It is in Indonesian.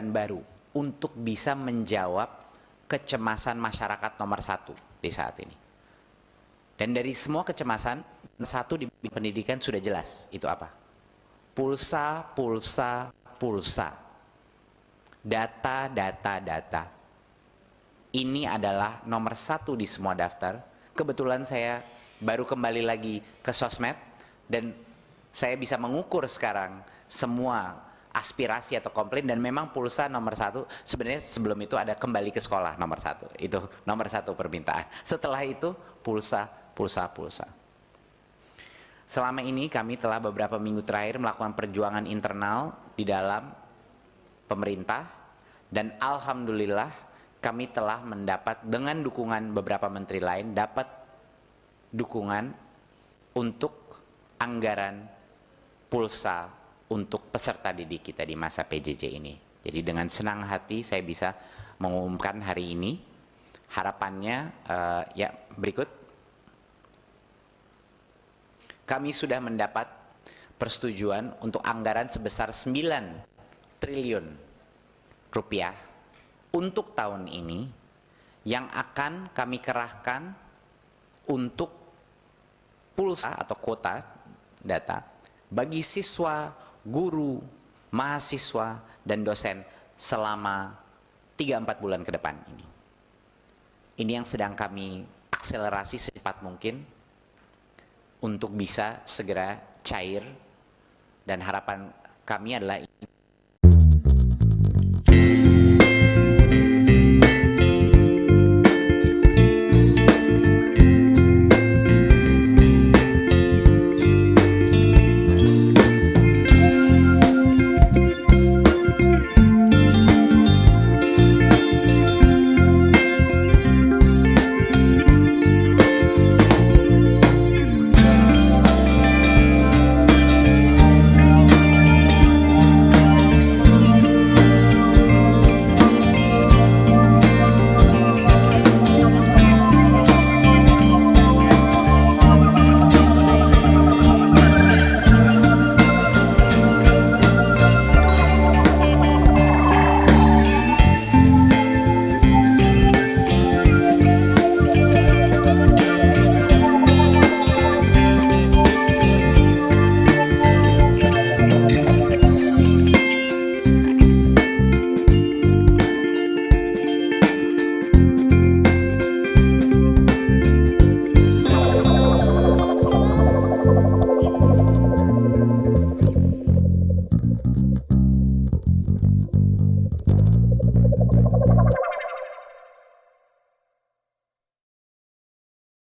baru untuk bisa menjawab kecemasan masyarakat nomor satu di saat ini. Dan dari semua kecemasan, satu di pendidikan sudah jelas, itu apa? Pulsa, pulsa, pulsa. Data, data, data. Ini adalah nomor satu di semua daftar. Kebetulan saya baru kembali lagi ke sosmed, dan saya bisa mengukur sekarang semua aspirasi atau komplain, dan memang pulsa nomor satu. Sebenarnya sebelum itu ada kembali ke sekolah nomor satu, itu nomor satu permintaan. Setelah itu pulsa, pulsa, pulsa. Selama ini kami telah beberapa minggu terakhir melakukan perjuangan internal di dalam pemerintah, dan alhamdulillah kami telah mendapat, dengan dukungan beberapa menteri lain, dapat dukungan untuk anggaran pulsa untuk peserta didik kita di masa PJJ ini. Jadi dengan senang hati saya bisa mengumumkan hari ini, harapannya ya berikut. Kami sudah mendapat persetujuan untuk anggaran sebesar 9 triliun rupiah untuk tahun ini, yang akan kami kerahkan untuk pulsa atau kuota data bagi siswa, guru, mahasiswa, dan dosen selama 3-4 bulan ke depan ini. Ini yang sedang kami akselerasi secepat mungkin untuk bisa segera cair, dan harapan kami adalah